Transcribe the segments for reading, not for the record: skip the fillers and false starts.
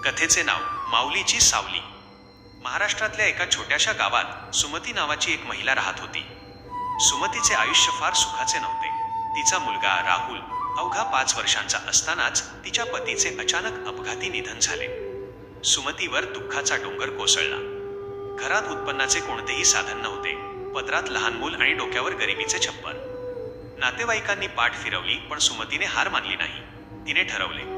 कथेचे नाव माऊलीची सावली. महाराष्ट्रातल्या एका छोट्याशा गावात सुमती नावाची एक महिला राहत होती. सुमतीचे आयुष्य फार सुखाचे नव्हते. तिचा मुलगा राहुल अवघा 5 वर्षांचा असतानाच तिच्या पतीचे अचानक अपघाती निधन झाले. सुमतीवर दुःखाचा डोंगर कोसळला. घरात उत्पन्नाचे कोणतेही साधन नव्हते. पदरात लहान मूल आणि डोक्यावर गरिबीचे छप्पर. नातेवाईकांनी पाठ फिरवली पण सुमतीने हार मानली नाही. तिने ठरवले,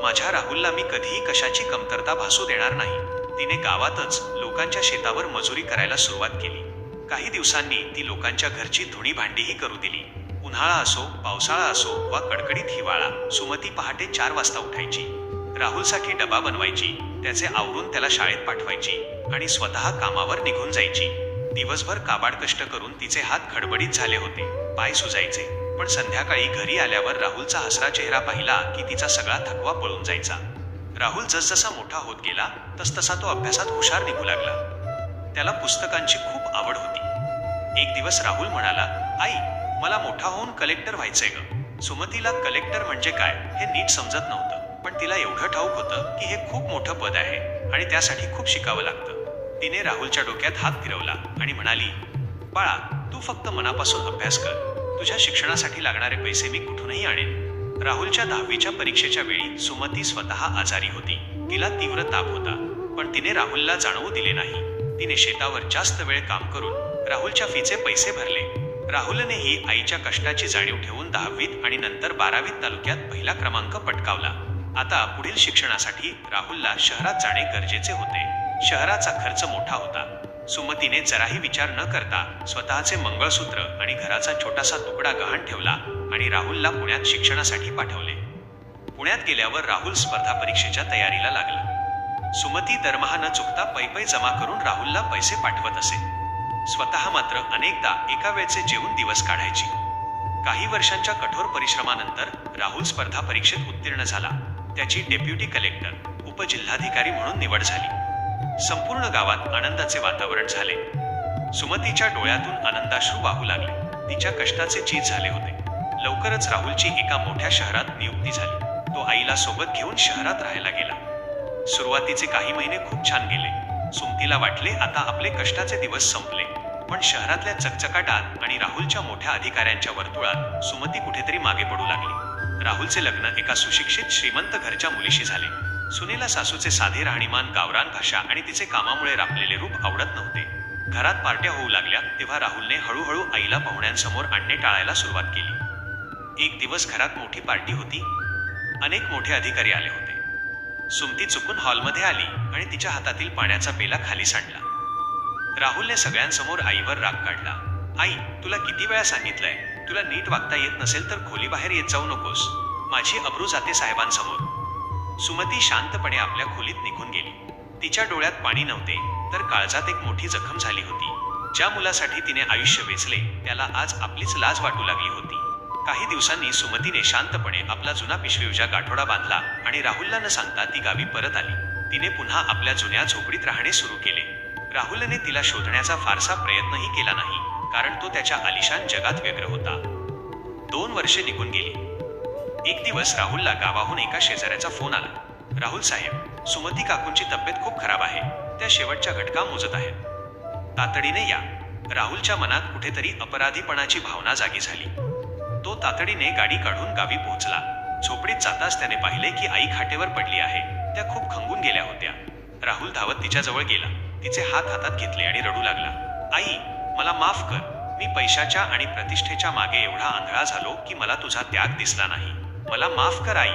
माझ्या राहुलला मी कधीही कशाची कमतरता भासू देणार नाही. तिने गावातच लोकांच्या शेतावर मजुरी करायला सुरुवात केली. काही दिवसांनी ती लोकांच्या घरची धुणी भांडीही करू दिली. उन्हाळा असो, पावसाळा असो वा कडकडीत हिवाळा, सुमती पहाटे 4 वाजता उठायची. राहुलसाठी डबा बनवायची, त्याचे आवरून त्याला शाळेत पाठवायची आणि स्वतः कामावर निघून जायची. दिवसभर काबाड कष्ट करून तिचे हात खडबडीत झाले होते, पाय सुजायचे. पण संध्याकाळी घरी आल्यावर राहुलचा हसरा चेहरा पाहिला की तिचा सगळा थकवा पळून जायचा. राहुल जसजसा मोठा होत गेला तसतसा तो अभ्यासात हुशार निघू लागला. त्याला पुस्तकांची खूप आवड होती. एक दिवस राहुल म्हणाला, आई, मला मोठा होऊन कलेक्टर व्हायचंय ग. सुमतीला कलेक्टर म्हणजे काय हे नीट समजत नव्हतं, पण तिला एवढं ठाऊक होतं की हे खूप मोठं पद आहे आणि त्यासाठी खूप शिकावं लागतं. तिने राहुलच्या डोक्यात हात फिरवला आणि म्हणाली, बाळा, तू फक्त मनापासून अभ्यास कर. तुझ्या शिक्षणासाठी लागणारे पैसे मी कुठूनही आणेन. राहुलच्या 10वीच्या परीक्षेच्या वेळी सुमती स्वतः आजारी होती. तिला तीव्र ताप होता, पण तिने राहुलला जाणवू दिले नाही. तिने शेतावर जास्त वेळ काम करून राहुलच्या फीचे पैसे भरले. राहुलनेही आईच्या कष्टाची जाणीव ठेवून 10वीत आणि नंतर 12वीत तालुक्यात पहिला क्रमांक पटकावला. आता पुढील शिक्षणासाठी राहुलला शहरात जाणे गरजेचे होते. शहराचा खर्च मोठा होता. सुमतीने जराही विचार न करता स्वतःचे मंगळसूत्र आणि घराचा छोटासा तुकडा गहाण ठेवला आणि राहुलला पुण्यात शिक्षणासाठी पाठवले. पुण्यात गेल्यावर राहुल स्पर्धा परीक्षेच्या तयारीला लागला. सुमती दरमहा न चुकता पै जमा करून राहुलला पैसे पाठवत असे. स्वतः मात्र अनेकदा एका वेळचे जेवून दिवस काढायची. काही वर्षांच्या कठोर परिश्रमानंतर राहुल स्पर्धा परीक्षेत उत्तीर्ण झाला. त्याची डेप्युटी कलेक्टर, उपजिल्हाधिकारी म्हणून निवड झाली. संपूर्ण गावात आनंदाचे वातावरण झाले. सुमतीच्या डोळ्यातून आनंदाश्रू वाहू लागले. तिच्या कष्टाचे चीज झाले होते. लवकरच राहुलची एका मोठ्या शहरात नियुक्ती झाली. तो आईला सोबत घेऊन शहरात राहायला गेला. सुरुवातीचे काही महिने खूप छान गेले. सुमतीला वाटले आता आपले कष्टाचे दिवस संपले. पण शहरातल्या चकचकाटात आणि राहुलच्या मोठ्या अधिकाऱ्यांच्या वर्तुळात सुमती कुठेतरी मागे पडू लागली. राहुलचे लग्न एका सुशिक्षित श्रीमंत घरच्या मुलीशी झाले. सुनेला सासूचे साधे राहणीमान, गावरान भाषा आणि तिचे कामामुळे रापलेले रूप आवडत नव्हते. घरात पार्ट्या होऊ लागल्या तेव्हा राहुलने हळूहळू आईला पाहुण्यांसमोर आणणे टाळायला सुरुवात केली. एक दिवस घरात मोठी पार्टी होती. अनेक मोठे अधिकारी आले होते. सुमती चुकून हॉलमध्ये आली आणि तिच्या हातातील पाण्याचा पेला खाली सांडला. राहुलने सगळ्यांसमोर आईवर राग काढला. आई, तुला किती वेळा सांगितलंय, तुला नीट वागता येत नसेल तर खोलीबाहेर येत जाऊ नकोस. माझी अब्रू जाते साहेबांसमोर. सुमती शांतपणे आपल्या खोलीत निघून गेली. तिच्या डोळ्यात पाणी नव्हते, तर काळजात एक मोठी जखम झाली होती. ज्या मुलासाठी तिने आयुष्य वेचले त्याला आज आपलीच लाज वाटू लागली होती. काही दिवसांनी सुमतीने शांतपणे आपला जुना पिशवीचा गाठोडा बांधला आणि राहुलला न सांगता ती गावी परत आली. तिने पुन्हा आपल्या जुन्या झोपडीत राहणे सुरू केले. राहुलने तिला शोधण्याचा फारसा प्रयत्नही केला नाही, कारण तो त्याच्या आलिशान जगात व्यग्र होता. 2 वर्षे निघून गेली. एक दिवस राहुलला गावाहून एका शेजाऱ्याचा फोन आला. राहुल साहेब, सुमती काकूंची तब्येत खूप खराब आहे. त्या शेवटच्या घटका मोजत आहेत. तातडीने या. राहुलच्या मनात कुठेतरी अपराधीपणाची भावना जागी झाली. तो तातडीने गाडी काढून गावी पोहोचला. झोपडीत जाताच त्याने पाहिले की आई खाटेवर पडली आहे. त्या खूप खंगून गेल्या होत्या. राहुल धावत तिच्याजवळ गेला. तिचे हात हातात घेतले आणि रडू लागला. आई, मला माफ कर. मी पैशाच्या आणि प्रतिष्ठेच्या मागे एवढा आंधळा झालो की मला तुझा त्याग दिसला नाही. मला माफ कर आई.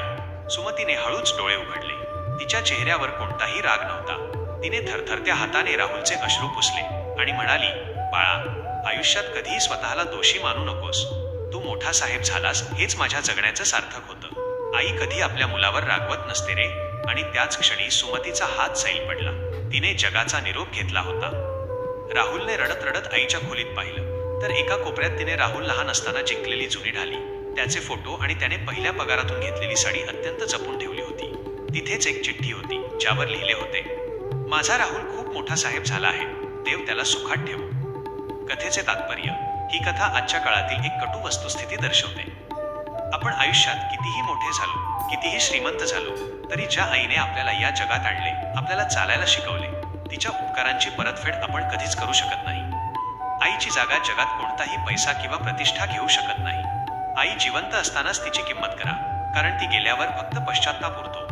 सुमतीने हळूच डोळे उघडले. तिच्या चेहऱ्यावर कोणताही राग नव्हता. तिने थरथरत्या हाताने राहुलचे अश्रू पुसले आणि म्हणाली, बाळा, आयुष्यात कधीही स्वतःला दोषी मानू नकोस. तू मोठा साहेब झालास हेच माझ्या जगण्याचं सार्थक होतं. आई कधी आपल्या मुलावर रागवत नसते रे. आणि त्याच क्षणी सुमतीचा हात सैल पडला. तिने जगाचा निरोप घेतला होता. राहुलने रडत रडत आईच्या खोलीत पाहिलं तर एका कोपऱ्यात तिने राहुल लहान असताना जिंकलेली जुनी ढाली, त्याचे फोटो आणि त्याने पहिल्या पगारातून घेतलेली साडी अत्यंत जपून ठेवली होती. तिथेच एक चिठ्ठी होती ज्यावर लिहिले होते, माझा राहुल खूप मोठा साहेब झाला आहे. देव त्याला सुखात ठेवो. कथेचे तात्पर्य, ही कथा आजच्या काळातील एक कटू वस्तुस्थिती दर्शवते. आपण आयुष्यात कितीही मोठे झालो कितीही श्रीमंत झालो तरी ज्या आईने आपल्याला या जगात आणले, आपल्याला चालायला शिकवले, तिच्या उपकारांची परतफेड आपण कधीच करू शकत नाही. आईची जागा जगात कोणताही पैसा किंवा प्रतिष्ठा घेऊ शकत नाही. आई जिवंत असतानाच तिची किंमत करा, कारण ती गेल्यावर फक्त पश्चात्ताप उरतो.